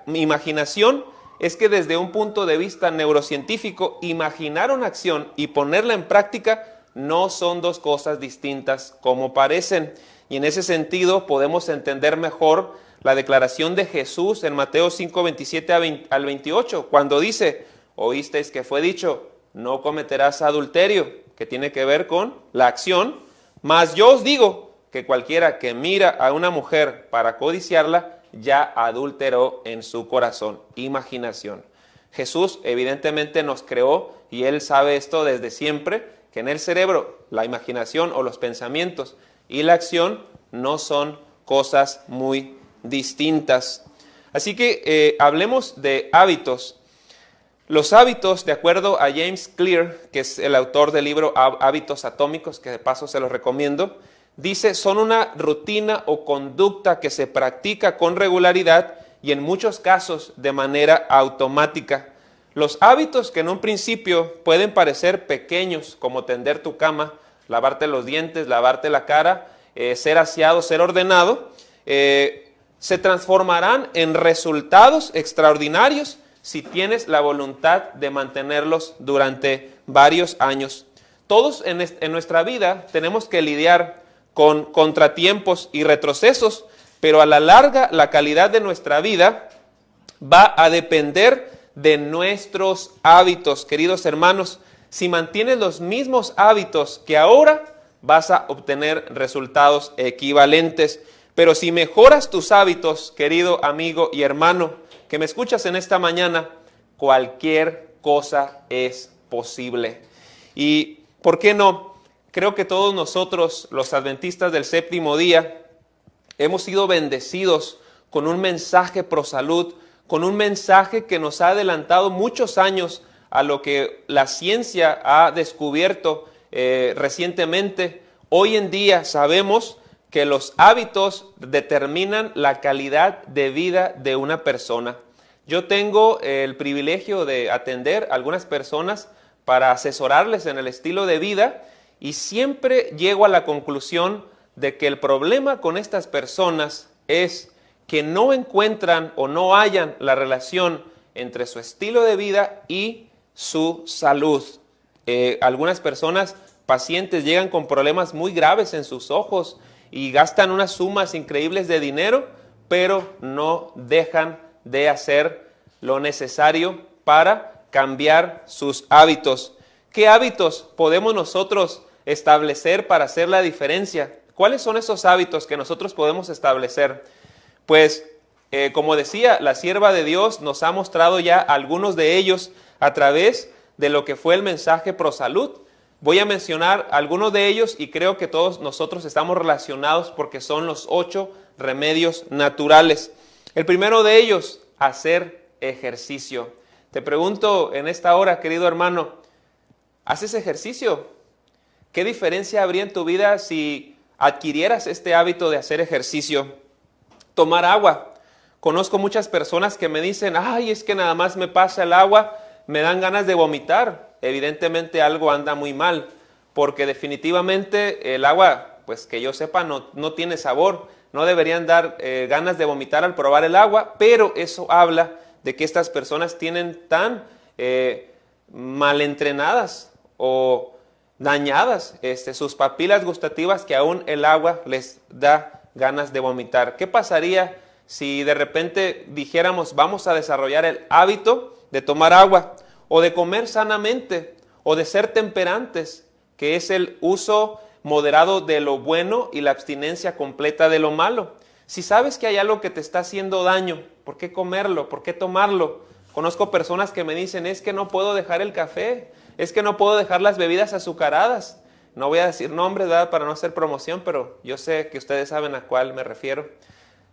imaginación es que desde un punto de vista neurocientífico, imaginar una acción y ponerla en práctica no son 2 cosas distintas como parecen. Y en ese sentido podemos entender mejor la declaración de Jesús en Mateo 5, 27 al 28, cuando dice: oísteis que fue dicho, no cometerás adulterio, que tiene que ver con la acción, mas yo os digo que cualquiera que mira a una mujer para codiciarla, ya adulteró en su corazón. Imaginación. Jesús evidentemente nos creó, y Él sabe esto desde siempre, que en el cerebro la imaginación o los pensamientos y la acción no son cosas muy distintas. Así que hablemos de hábitos. Los hábitos, de acuerdo a James Clear, que es el autor del libro Hábitos Atómicos, que de paso se los recomiendo, dice: son una rutina o conducta que se practica con regularidad y en muchos casos de manera automática. Los hábitos que en un principio pueden parecer pequeños, como tender tu cama, lavarte los dientes, lavarte la cara, ser aseado, ser ordenado, se transformarán en resultados extraordinarios si tienes la voluntad de mantenerlos durante varios años. Todos en nuestra vida tenemos que lidiar con contratiempos y retrocesos, pero a la larga la calidad de nuestra vida va a depender de nuestros hábitos. Queridos hermanos, si mantienes los mismos hábitos que ahora, vas a obtener resultados equivalentes. Pero si mejoras tus hábitos, querido amigo y hermano, que me escuchas en esta mañana, cualquier cosa es posible. ¿Y por qué no? Creo que todos nosotros, los adventistas del séptimo día, hemos sido bendecidos con un mensaje pro salud, con un mensaje que nos ha adelantado muchos años a lo que la ciencia ha descubierto recientemente. Hoy en día sabemos que los hábitos determinan la calidad de vida de una persona. Yo tengo el privilegio de atender a algunas personas para asesorarles en el estilo de vida, y siempre llego a la conclusión de que el problema con estas personas es que no encuentran o no hallan la relación entre su estilo de vida y su salud. Algunas personas, pacientes, llegan con problemas muy graves en sus ojos y gastan unas sumas increíbles de dinero, pero no dejan de hacer lo necesario para cambiar sus hábitos. ¿Qué hábitos podemos nosotros establecer para hacer la diferencia? ¿Cuáles son esos hábitos que nosotros podemos establecer? Pues, como decía, la sierva de Dios nos ha mostrado ya algunos de ellos a través de lo que fue el mensaje pro salud. Voy a mencionar algunos de ellos y creo que todos nosotros estamos relacionados porque son los 8 remedios naturales. El primero de ellos, hacer ejercicio. Te pregunto en esta hora, querido hermano, ¿haces ejercicio? ¿Qué diferencia habría en tu vida si adquirieras este hábito de hacer ejercicio? Tomar agua. Conozco muchas personas que me dicen: ay, es que nada más me pasa el agua, me dan ganas de vomitar. Evidentemente algo anda muy mal, porque definitivamente el agua, pues que yo sepa, no tiene sabor. No deberían dar ganas de vomitar al probar el agua, pero eso habla de que estas personas tienen tan mal entrenadas o dañadas sus papilas gustativas que aún el agua les da ganas de vomitar. ¿Qué pasaría si de repente dijéramos: vamos a desarrollar el hábito de tomar agua, o de comer sanamente, o de ser temperantes, que es el uso moderado de lo bueno y la abstinencia completa de lo malo? Si sabes que hay algo que te está haciendo daño, ¿por qué comerlo? ¿Por qué tomarlo? Conozco personas que me dicen, es que no puedo dejar el café, es que no puedo dejar las bebidas azucaradas. No voy a decir nombres, ¿verdad?, para no hacer promoción, pero yo sé que ustedes saben a cuál me refiero.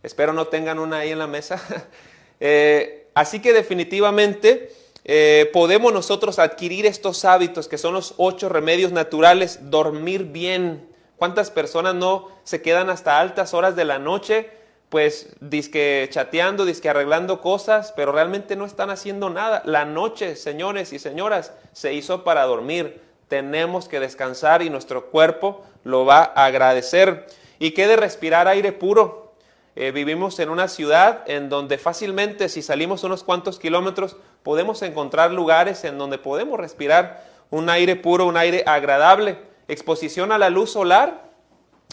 Espero no tengan una ahí en la mesa. Así que definitivamente podemos nosotros adquirir estos hábitos que son los 8 remedios naturales. Dormir bien. ¿Cuántas personas no se quedan hasta altas horas de la noche, pues dizque chateando, dizque arreglando cosas, pero realmente no están haciendo nada? La noche, señores y señoras, se hizo para dormir. Tenemos que descansar y nuestro cuerpo lo va a agradecer. ¿Y qué de respirar aire puro? Vivimos en una ciudad en donde fácilmente, si salimos unos cuantos kilómetros, podemos encontrar lugares en donde podemos respirar un aire puro, un aire agradable. Exposición a la luz solar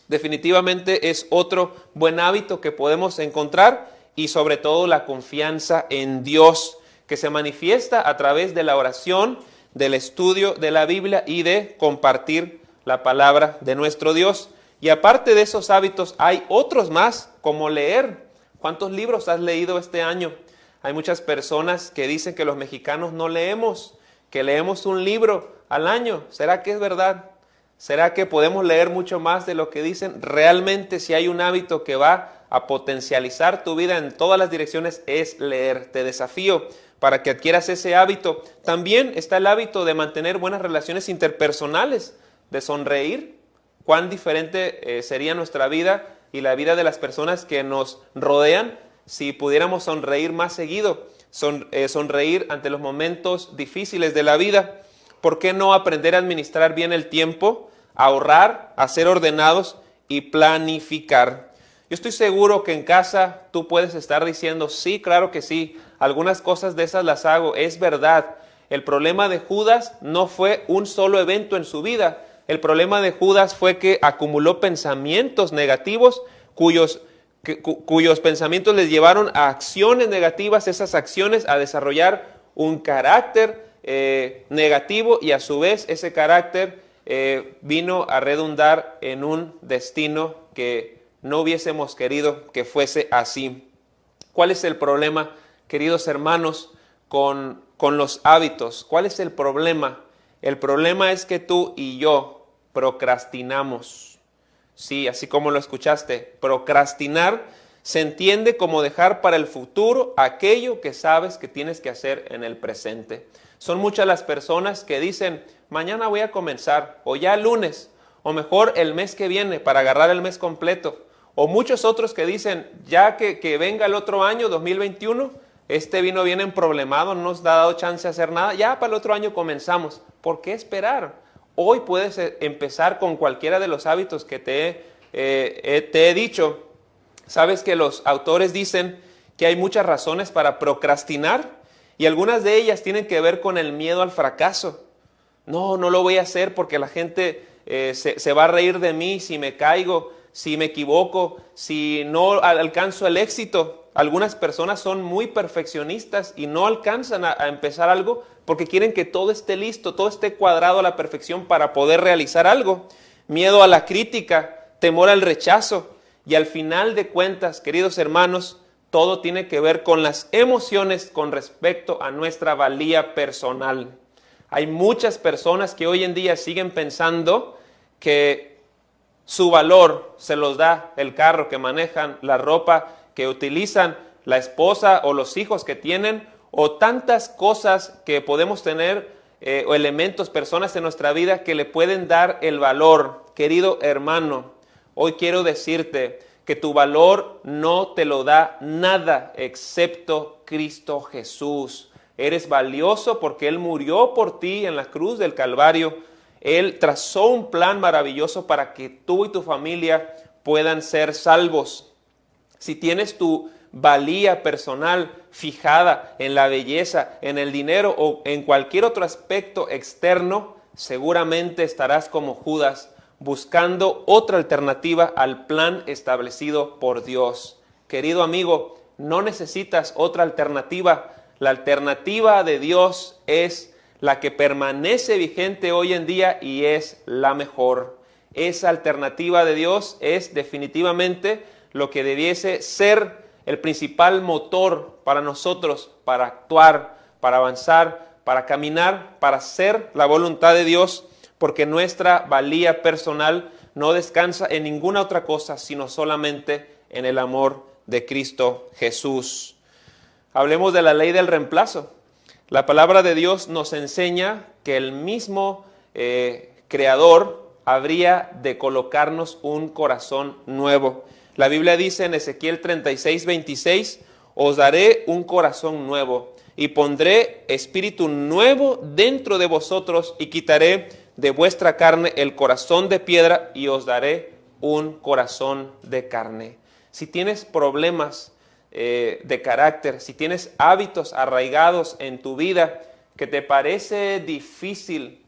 definitivamente es otro buen hábito que podemos encontrar, y sobre todo la confianza en Dios, que se manifiesta a través de la oración, del estudio de la Biblia y de compartir la palabra de nuestro Dios. Y aparte de esos hábitos hay otros más, como leer. ¿Cuántos libros has leído este año? Hay muchas personas que dicen que los mexicanos no leemos, que leemos un libro al año. ¿Será que es verdad? ¿Será que podemos leer mucho más de lo que dicen? Realmente, si hay un hábito que va a potencializar tu vida en todas las direcciones, es leer. Te desafío para que adquieras ese hábito. También está el hábito de mantener buenas relaciones interpersonales, de sonreír. Cuán diferente sería nuestra vida y la vida de las personas que nos rodean si pudiéramos sonreír más seguido, sonreír ante los momentos difíciles de la vida. ¿Por qué no aprender a administrar bien el tiempo, a ahorrar, a ser ordenados y planificar? Yo estoy seguro que en casa tú puedes estar diciendo, sí, claro que sí, algunas cosas de esas las hago, es verdad. El problema de Judas no fue un solo evento en su vida. El problema de Judas fue que acumuló pensamientos negativos cuyos pensamientos les llevaron a acciones negativas, esas acciones a desarrollar un carácter negativo, y a su vez ese carácter vino a redundar en un destino que no hubiésemos querido que fuese así. ¿Cuál es el problema, queridos hermanos, con los hábitos? ¿Cuál es el problema? El problema es que tú y yo procrastinamos. Sí, así como lo escuchaste, procrastinar se entiende como dejar para el futuro aquello que sabes que tienes que hacer en el presente. Son muchas las personas que dicen, mañana voy a comenzar, o ya el lunes, o mejor el mes que viene para agarrar el mes completo. O muchos otros que dicen, ya que venga el otro año, 2021, este vino bien emproblemado, no nos ha dado chance de hacer nada, ya para el otro año comenzamos. ¿Por qué esperar? Hoy puedes empezar con cualquiera de los hábitos que te he dicho. Sabes que los autores dicen que hay muchas razones para procrastinar, y algunas de ellas tienen que ver con el miedo al fracaso. No lo voy a hacer porque la gente se va a reír de mí si me caigo, si me equivoco, si no alcanzo el éxito. Algunas personas son muy perfeccionistas y no alcanzan a empezar algo porque quieren que todo esté listo, todo esté cuadrado a la perfección para poder realizar algo. Miedo a la crítica, temor al rechazo, y al final de cuentas, queridos hermanos, todo tiene que ver con las emociones con respecto a nuestra valía personal. Hay muchas personas que hoy en día siguen pensando que su valor se los da el carro que manejan, la ropa que utilizan, la esposa o los hijos que tienen, o tantas cosas que podemos tener, o elementos, personas en nuestra vida que le pueden dar el valor. Querido hermano, hoy quiero decirte que tu valor no te lo da nada excepto Cristo Jesús. Eres valioso porque Él murió por ti en la cruz del Calvario. Él trazó un plan maravilloso para que tú y tu familia puedan ser salvos. Si tienes tu valía personal fijada en la belleza, en el dinero o en cualquier otro aspecto externo, seguramente estarás como Judas, buscando otra alternativa al plan establecido por Dios. Querido amigo, no necesitas otra alternativa. La alternativa de Dios es la que permanece vigente hoy en día y es la mejor. Esa alternativa de Dios es definitivamente lo que debiese ser el principal motor para nosotros, para actuar, para avanzar, para caminar, para hacer la voluntad de Dios, porque nuestra valía personal no descansa en ninguna otra cosa, sino solamente en el amor de Cristo Jesús. Hablemos de la ley del reemplazo. La palabra de Dios nos enseña que el mismo Creador habría de colocarnos un corazón nuevo. La Biblia dice en Ezequiel 36:26, os daré un corazón nuevo y pondré espíritu nuevo dentro de vosotros y quitaré de vuestra carne el corazón de piedra y os daré un corazón de carne. Si tienes problemas de carácter, si tienes hábitos arraigados en tu vida que te parece difícil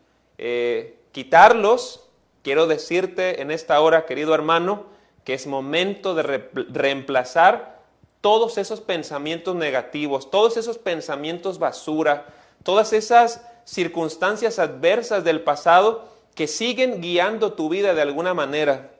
quitarlos, quiero decirte en esta hora, querido hermano, que es momento de reemplazar todos esos pensamientos negativos, todos esos pensamientos basura, todas esas circunstancias adversas del pasado que siguen guiando tu vida de alguna manera.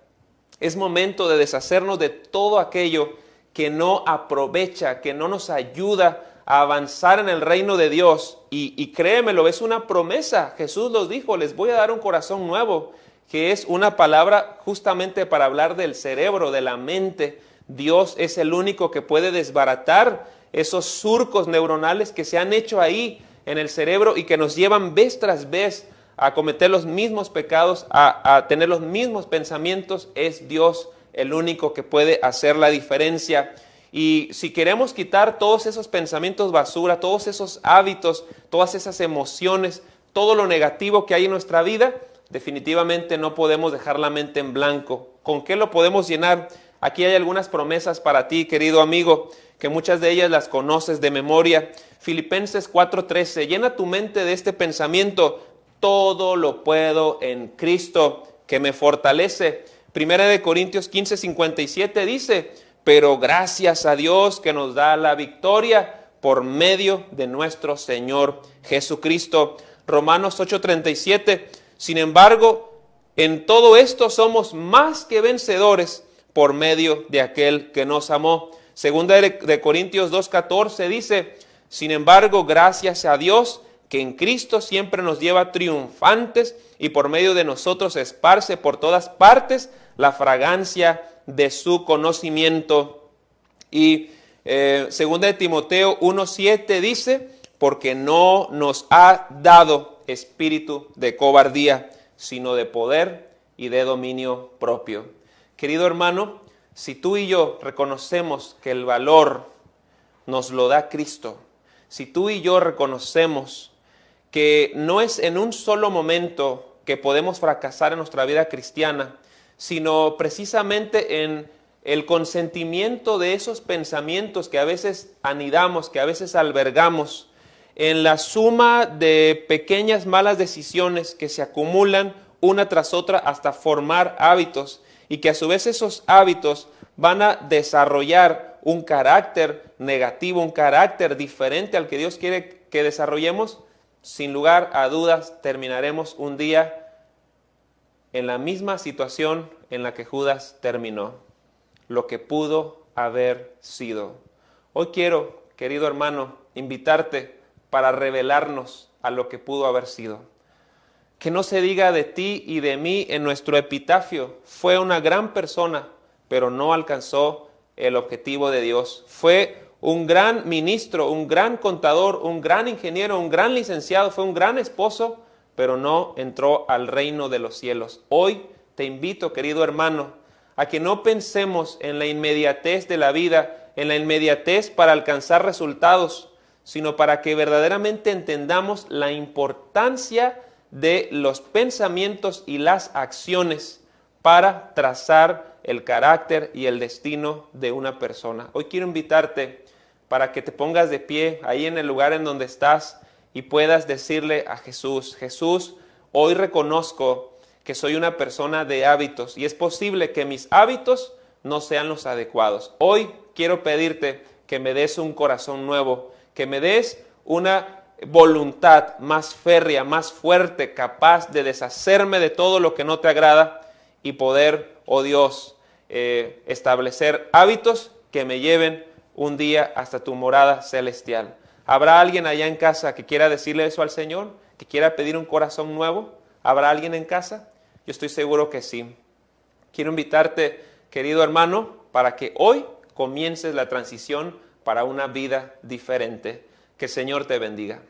Es momento de deshacernos de todo aquello que no aprovecha, que no nos ayuda a avanzar en el reino de Dios. Y créemelo, es una promesa. Jesús los dijo, les voy a dar un corazón nuevo, que es una palabra justamente para hablar del cerebro, de la mente. Dios es el único que puede desbaratar esos surcos neuronales que se han hecho ahí en el cerebro y que nos llevan vez tras vez a cometer los mismos pecados, a tener los mismos pensamientos. Es Dios el único que puede hacer la diferencia. Y si queremos quitar todos esos pensamientos basura, todos esos hábitos, todas esas emociones, todo lo negativo que hay en nuestra vida, definitivamente no podemos dejar la mente en blanco. ¿Con qué lo podemos llenar? Aquí hay algunas promesas para ti, querido amigo, que muchas de ellas las conoces de memoria. Filipenses 4:13, llena tu mente de este pensamiento: todo lo puedo en Cristo que me fortalece. Primera de Corintios 15:57 dice: pero gracias a Dios que nos da la victoria por medio de nuestro Señor Jesucristo. Romanos 8:37, sin embargo, en todo esto somos más que vencedores por medio de aquel que nos amó. Segunda de Corintios 2:14 dice: sin embargo, gracias a Dios que en Cristo siempre nos lleva triunfantes y por medio de nosotros esparce por todas partes la fragancia de su conocimiento. Y segunda de Timoteo 1:7 dice: porque no nos ha dado espíritu de cobardía, sino de poder y de dominio propio. Querido hermano, si tú y yo reconocemos que el valor nos lo da Cristo, si tú y yo reconocemos que no es en un solo momento que podemos fracasar en nuestra vida cristiana, sino precisamente en el consentimiento de esos pensamientos que a veces anidamos, que a veces albergamos, en la suma de pequeñas malas decisiones que se acumulan una tras otra hasta formar hábitos, y que a su vez esos hábitos van a desarrollar un carácter negativo, un carácter diferente al que Dios quiere que desarrollemos, sin lugar a dudas terminaremos un día en la misma situación en la que Judas terminó, lo que pudo haber sido. Hoy quiero, querido hermano, invitarte para revelarnos a lo que pudo haber sido. Que no se diga de ti y de mí en nuestro epitafio: fue una gran persona, pero no alcanzó el objetivo de Dios. Fue un gran ministro, un gran contador, un gran ingeniero, un gran licenciado, fue un gran esposo, pero no entró al reino de los cielos. Hoy te invito, querido hermano, a que no pensemos en la inmediatez de la vida, en la inmediatez para alcanzar resultados, sino para que verdaderamente entendamos la importancia de los pensamientos y las acciones para trazar el carácter y el destino de una persona. Hoy quiero invitarte para que te pongas de pie ahí en el lugar en donde estás y puedas decirle a Jesús: Jesús, hoy reconozco que soy una persona de hábitos y es posible que mis hábitos no sean los adecuados. Hoy quiero pedirte que me des un corazón nuevo, que me des una voluntad más férrea, más fuerte, capaz de deshacerme de todo lo que no te agrada y poder, oh Dios, establecer hábitos que me lleven un día hasta tu morada celestial. ¿Habrá alguien allá en casa que quiera decirle eso al Señor? ¿Que quiera pedir un corazón nuevo? ¿Habrá alguien en casa? Yo estoy seguro que sí. Quiero invitarte, querido hermano, para que hoy comiences la transición para una vida diferente. Que el Señor te bendiga.